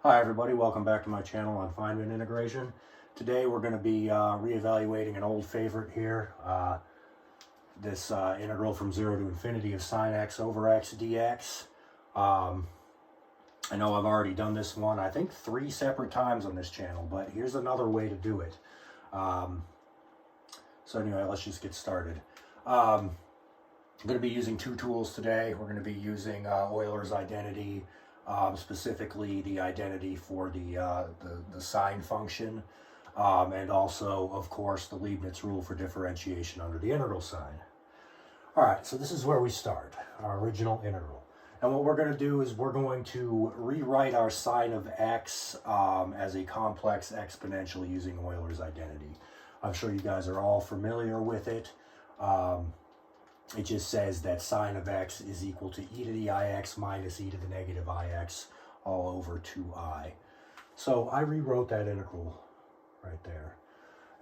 Hi everybody, welcome back to my channel on Feynman integration. Today we're going to be reevaluating an old favorite here, this integral from 0 to infinity of sine x over x dx. I know I've already done this one, I think 3 separate times on this channel, but here's another way to do it. So anyway, let's just get started. I'm going to be using 2 tools today. We're going to be using Euler's identity, specifically the identity for the sine function, and also, of course, the Leibniz rule for differentiation under the integral sign. All right, so this is where we start, our original integral. And what we're going to do is we're going to rewrite our sine of x as a complex exponential using Euler's identity. I'm sure you guys are all familiar with it. It just says that sine of x is equal to e to the ix minus e to the negative ix all over 2I. So I rewrote that integral right there.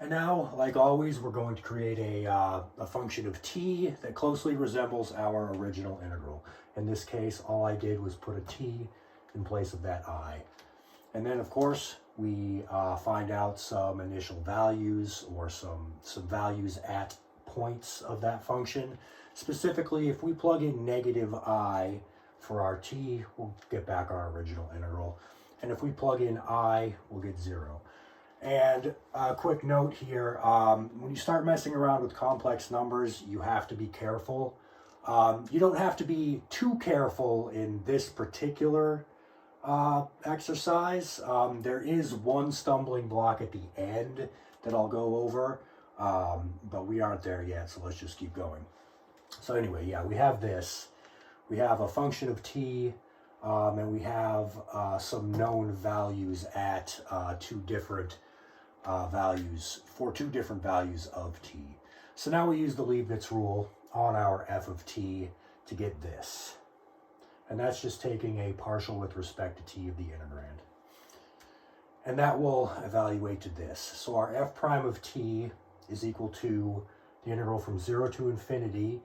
And now, like always, we're going to create a function of t that closely resembles our original integral. In this case, all I did was put a t in place of that I. And then, of course, we find out some initial values or some values at points of that function. Specifically, if we plug in negative I for our t, we'll get back our original integral. And if we plug in I, we'll get 0. And a quick note here, when you start messing around with complex numbers, you have to be careful. You don't have to be too careful in this particular exercise. There is one stumbling block at the end that I'll go over, but we aren't there yet, so let's just keep going. So anyway, yeah, we have this. We have a function of t, and we have some known values at two different values of t. So now we use the Leibniz rule on our f of t to get this. And that's just taking a partial with respect to t of the integrand. And that will evaluate to this. So our f prime of t is equal to the integral from 0 to infinity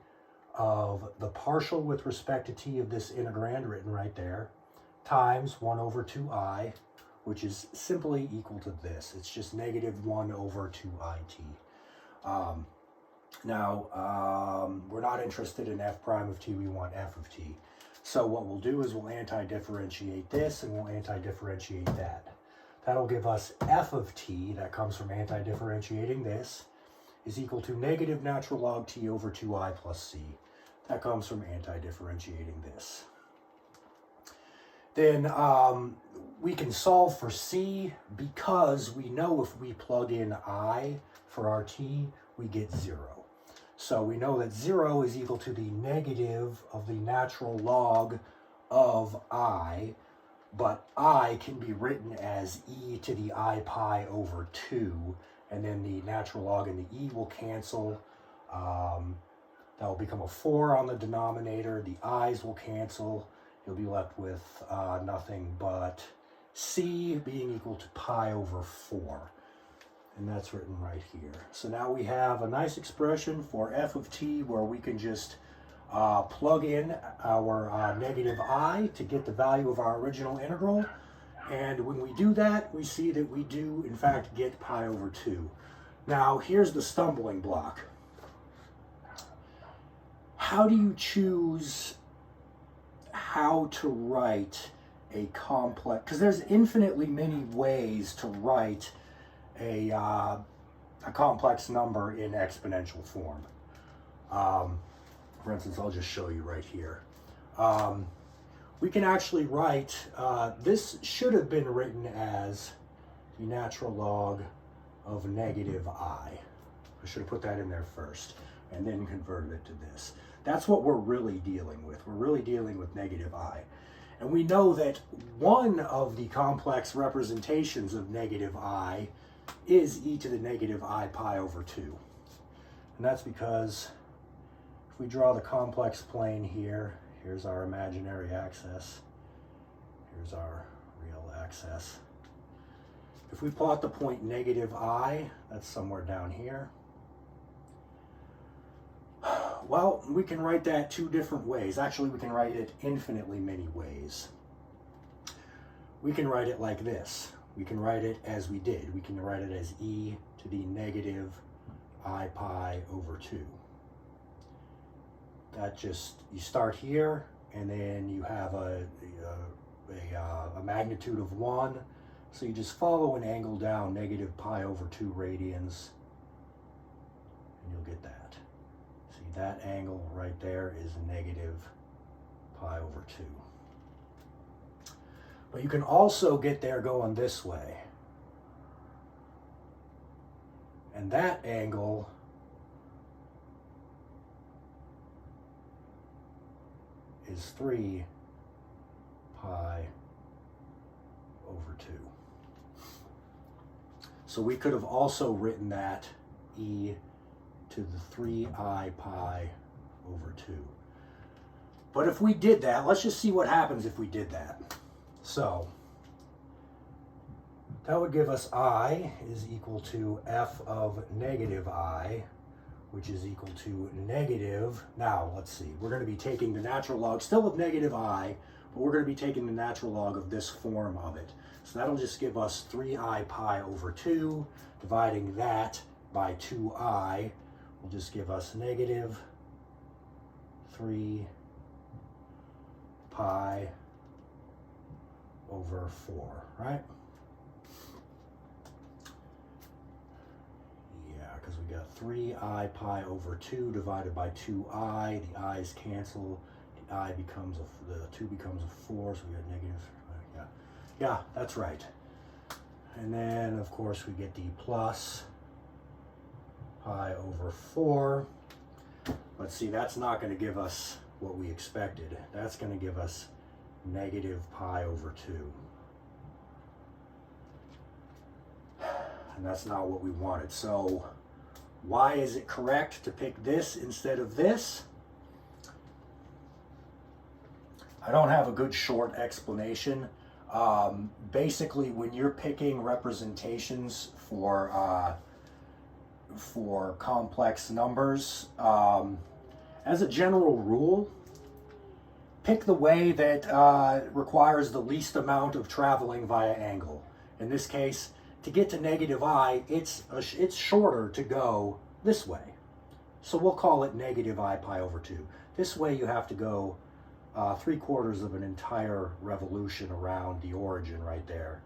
of the partial with respect to t of this integrand, written right there, times 1 over 2I, which is simply equal to this. It's just negative 1 over 2it. Now, we're not interested in f prime of t, we want f of t. So what we'll do is we'll anti-differentiate this and we'll anti-differentiate that. That'll give us f of t, that comes from anti-differentiating this, is equal to negative natural log t over 2I plus c. That comes from anti-differentiating this. Then we can solve for c because we know if we plug in I for our t, we get 0. So we know that 0 is equal to the negative of the natural log of I, but I can be written as e to the I pi over 2, and then the natural log and the e will cancel. That will become a 4 on the denominator. The i's will cancel. You'll be left with nothing but c being equal to pi over 4. And that's written right here. So now we have a nice expression for f of t where we can just plug in our negative I to get the value of our original integral. And when we do that, we see that we do, in fact, get pi over 2. Now, here's the stumbling block. How do you choose how to write a complex? Because there's infinitely many ways to write a complex number in exponential form. For instance, I'll just show you right here. We can actually write, this should have been written as the natural log of negative I. I should have put that in there first and then converted it to this. That's what we're really dealing with. We're really dealing with negative I. And we know that one of the complex representations of negative I is e to the negative I pi over 2. And that's because if we draw the complex plane here, here's our imaginary axis, here's our real axis. If we plot the point negative I, that's somewhere down here, well, we can write that 2 different ways. Actually, we can write it infinitely many ways. we can write it like this. We can write it as we did. We can write it as e to the negative I pi over 2. That just, you start here, and then you have a magnitude of 1. So you just follow an angle down, negative pi over 2 radians, and you'll get that. See, that angle right there is negative pi over 2. But you can also get there going this way. And that angle is 3 pi over 2. So we could have also written that e to the 3i pi over 2. But if we did that, let's just see what happens if we did that. So that would give us I is equal to f of negative I, which is equal to negative, now let's see, we're going to be taking the natural log still of negative I, but we're going to be taking the natural log of this form of it. So that'll just give us 3i pi over 2, dividing that by 2i will just give us negative 3 pi over 4, right? Yeah, because we got 3i pi over 2 divided by 2i. The i's cancel. The I becomes the 2 becomes a 4, so we got negative. Yeah, that's right. And then, of course, we get the plus pi over 4. But see, that's not going to give us what we expected. That's going to give us negative pi over 2. And that's not what we wanted. So why is it correct to pick this instead of this? I don't have a good short explanation. Basically, when you're picking representations for complex numbers, as a general rule, pick the way that requires the least amount of traveling via angle. In this case, to get to negative I, it's shorter to go this way. So we'll call it negative I pi over 2. This way you have to go 3/4 of an entire revolution around the origin right there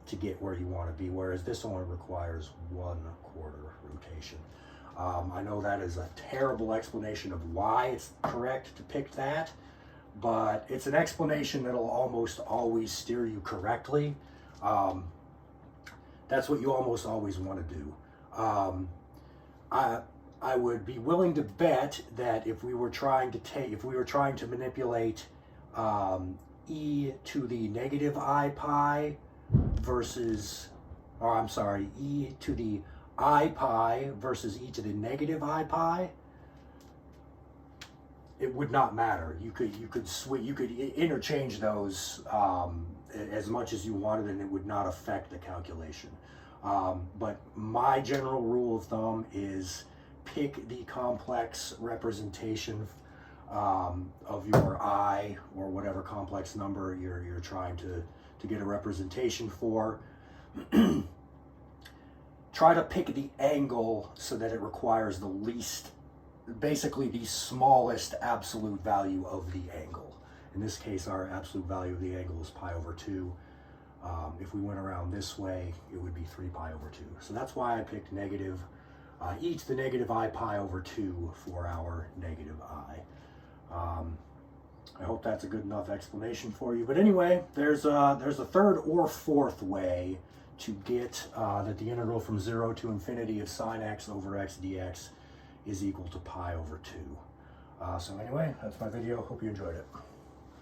to get where you want to be, whereas this only requires 1/4 rotation. I know that is a terrible explanation of why it's correct to pick that, but it's an explanation that'll almost always steer you correctly. That's what you almost always want to do. I would be willing to bet that if we were trying to manipulate e to the negative I pi versus, or I'm sorry, e to the I pi versus e to the negative I pi, it would not matter. You could interchange those as much as you wanted, and it would not affect the calculation. But my general rule of thumb is pick the complex representation of your I, or whatever complex number you're trying to get a representation for. Try to pick the angle so that it requires the least, basically the smallest absolute value of the angle. In this case, our absolute value of the angle is pi over 2. If we went around this way, it would be 3 pi over 2. So that's why I picked negative e to the negative I pi over 2 for our negative I. I hope that's a good enough explanation for you. But anyway, there's a third or fourth way to get that the integral from 0 to infinity of sine x over x dx is equal to pi over 2. So anyway, that's my video. Hope you enjoyed it.